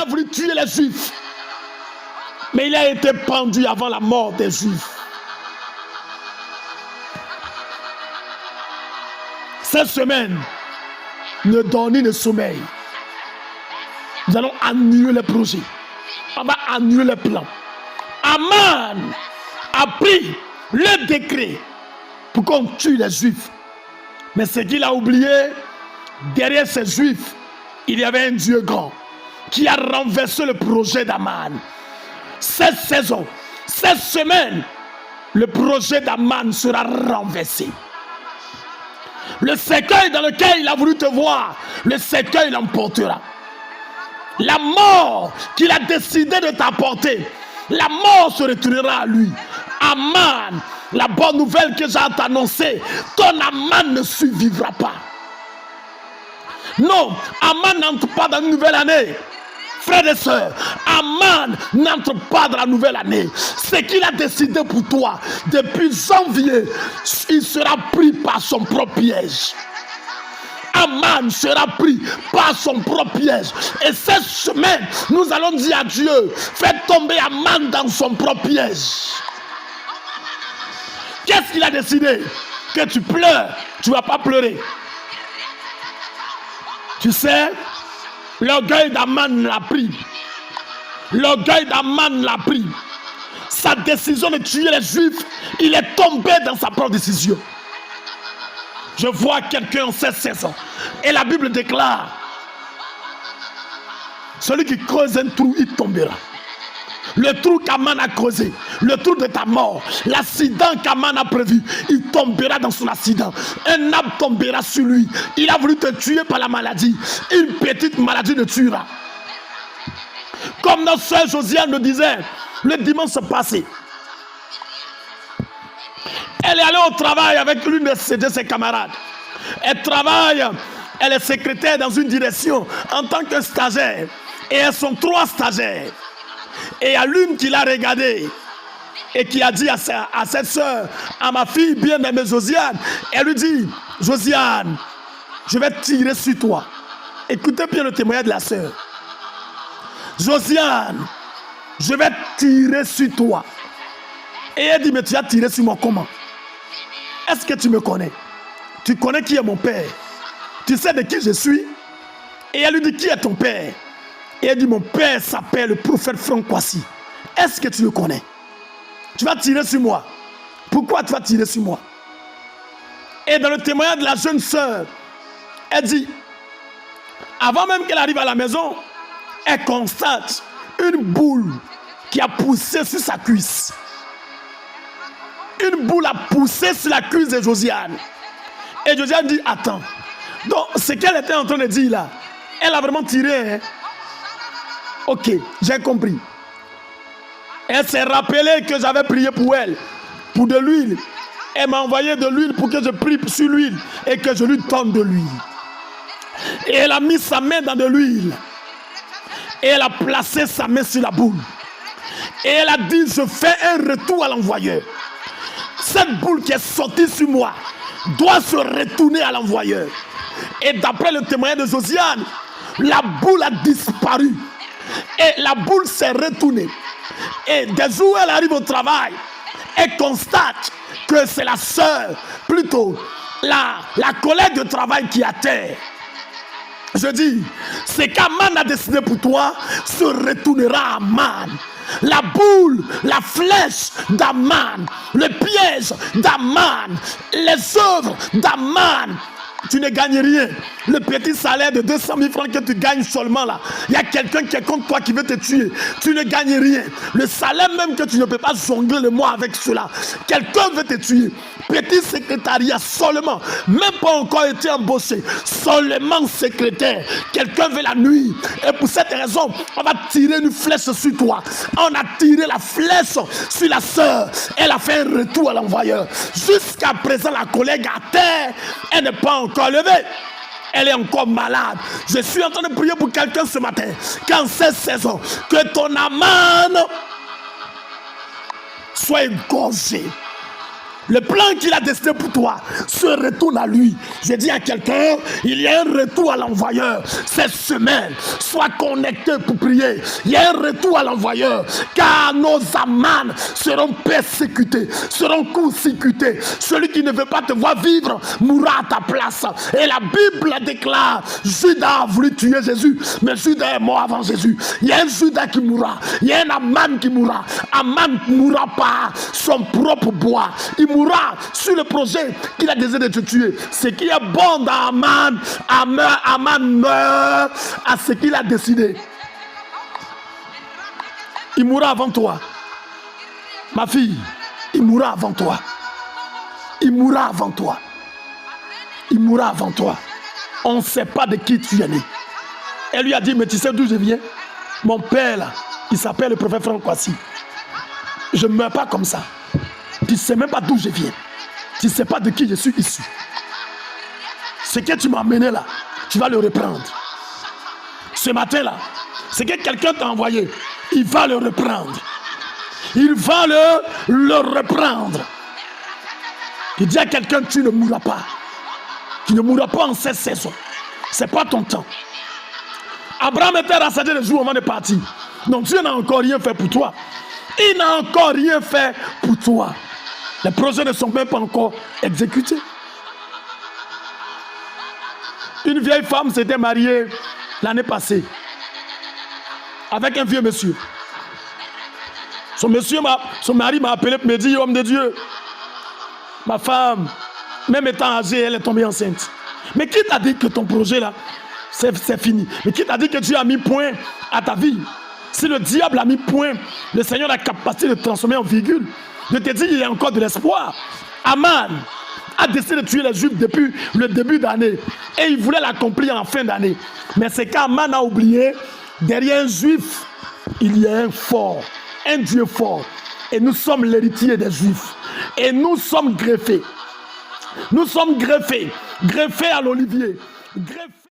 a voulu tuer les Juifs. Mais il a été pendu avant la mort des Juifs. Cette semaine, ne dors ni ne sommeil. Nous allons annuler les projets. On va annuler les plans. Aman a pris le décret pour qu'on tue les Juifs. Mais ce qu'il a oublié, derrière ces Juifs, il y avait un Dieu grand qui a renversé le projet d'Aman. Cette saison, cette semaine, le projet d'Aman sera renversé. Le cercueil dans lequel il a voulu te voir, le cercueil l'emportera. La mort qu'il a décidé de t'apporter, la mort se retournera à lui. Aman, la bonne nouvelle que j'ai à t'annoncer, ton Aman ne survivra pas. Non, Aman n'entre pas dans une nouvelle année. Frères et sœurs, Aman n'entre pas dans la nouvelle année. Ce qu'il a décidé pour toi depuis janvier, il sera pris par son propre piège. Aman sera pris par son propre piège. Et cette semaine, nous allons dire à Dieu, fais tomber Aman dans son propre piège. Qu'est-ce qu'il a décidé? Que tu pleures, tu ne vas pas pleurer. Tu sais, l'orgueil d'Aman l'a pris. L'orgueil d'Aman l'a pris. Sa décision de tuer les Juifs, il est tombé dans sa propre décision. Je vois quelqu'un en cette saison. Et la Bible déclare, celui qui creuse un trou, il tombera. Le trou qu'Aman a creusé, le trou de ta mort, l'accident qu'Aman a prévu, il tombera dans son accident. Un arbre tombera sur lui. Il a voulu te tuer par la maladie. Une petite maladie le tuera. Comme notre soeur Josiane me disait le dimanche passé. Elle est allée au travail avec l'une de ses camarades. Elle travaille, elle est secrétaire dans une direction en tant que stagiaire. Et elles sont 3 stagiaires. Et il y a l'une qui l'a regardée et qui a dit à cette soeur, à ma fille bien-aimée Josiane, elle lui dit, Josiane, je vais tirer sur toi. Écoutez bien le témoignage de la soeur. Josiane, je vais tirer sur toi. Et elle dit, mais tu as tiré sur moi comment? Est-ce que tu me connais? Tu connais qui est mon père? Tu sais de qui je suis? Et elle lui dit, qui est ton père? Et elle dit, mon père s'appelle le prophète Franck Kwasi. Est-ce que tu le connais? Tu vas tirer sur moi. Pourquoi tu vas tirer sur moi? Et dans le témoignage de la jeune sœur, elle dit, avant même qu'elle arrive à la maison, elle constate une boule qui a poussé sur sa cuisse. Une boule a poussé sur la cuisse de Josiane. Et Josiane dit, attends. Donc, ce qu'elle était en train de dire là, elle a vraiment tiré, hein? Ok, j'ai compris. Elle s'est rappelée que j'avais prié pour elle, pour de l'huile. Elle m'a envoyé de l'huile pour que je prie sur l'huile et que je lui donne de l'huile. Et elle a mis sa main dans de l'huile. Et elle a placé sa main sur la boule. Et elle a dit, je fais un retour à l'envoyeur. Cette boule qui est sortie sur moi doit se retourner à l'envoyeur. Et d'après le témoignage de Josiane, la boule a disparu. Et la boule s'est retournée. Et des jours où elle arrive au travail, elle constate que c'est la sœur, plutôt la collègue de travail qui est à terre. Je dis, ce qu'Aman a décidé pour toi se retournera à Aman. La boule, la flèche d'Aman, le piège d'Aman, les œuvres d'Aman. Tu ne gagnes rien. Le petit salaire de 200 000 francs que tu gagnes seulement là, il y a quelqu'un qui est contre toi qui veut te tuer. Tu ne gagnes rien. Le salaire même que tu ne peux pas jongler le mois avec cela, quelqu'un veut te tuer. Petit secrétariat seulement, même pas encore été embauché, seulement secrétaire. Quelqu'un veut la nuit. Et pour cette raison, on va tirer une flèche sur toi. On a tiré la flèche sur la sœur. Elle a fait un retour à l'envoyeur. Jusqu'à présent, la collègue à terre, elle n'est pas encore levée. Elle est encore malade. Je suis en train de prier pour quelqu'un ce matin. Qu'en cette saison, que ton Aman soit égorgé. Le plan qu'il a destiné pour toi se retourne à lui. Je dis à quelqu'un, il y a un retour à l'envoyeur. Cette semaine, sois connecté pour prier. Il y a un retour à l'envoyeur. Car nos amans seront persécutés, seront consécutés. Celui qui ne veut pas te voir vivre mourra à ta place. Et la Bible déclare, Judas a voulu tuer Jésus, mais Judas est mort avant Jésus. Il y a un Judas qui mourra. Il y a un Aman qui mourra. Aman ne mourra pas son propre bois. Il mourra sur le projet qu'il a décidé de te tuer. Ce qui est bon dans Aman meurt à ce qu'il a décidé. Il mourra avant toi. Ma fille, il mourra avant toi. Il mourra avant toi. Il mourra avant toi. On ne sait pas de qui tu es né. Elle lui a dit, mais tu sais d'où je viens? Mon père là, il s'appelle le prophète Franck Kwasi. Je ne meurs pas comme ça. Tu ne sais même pas d'où je viens. Tu ne sais pas de qui je suis issu. Ce que tu m'as amené là, tu vas le reprendre. Ce matin là, ce que quelqu'un t'a envoyé, il va le reprendre. Il va le reprendre. Il dit à quelqu'un, tu ne mourras pas. Tu ne mourras pas en cette saison. Ce n'est pas ton temps. Abraham était rassasié le jour avant de partir. Donc Dieu n'a encore rien fait pour toi. Il n'a encore rien fait pour toi. Les projets ne sont même pas encore exécutés. Une vieille femme s'était mariée l'année passée avec un vieux monsieur. Son mari m'a appelé pour me dire, homme de Dieu, ma femme, même étant âgée, elle est tombée enceinte. Mais qui t'a dit que ton projet là, c'est fini? Mais qui t'a dit que tu as mis point à ta vie? Si le diable a mis point, le Seigneur a la capacité de transformer en virgule. Je te dis, il y a encore de l'espoir. Aman a décidé de tuer les Juifs depuis le début d'année. Et il voulait l'accomplir en fin d'année. Mais c'est qu'Aman a oublié, derrière un Juif, il y a un fort, un Dieu fort. Et nous sommes l'héritier des Juifs. Et nous sommes greffés. Nous sommes greffés. Greffés à l'olivier. Greffés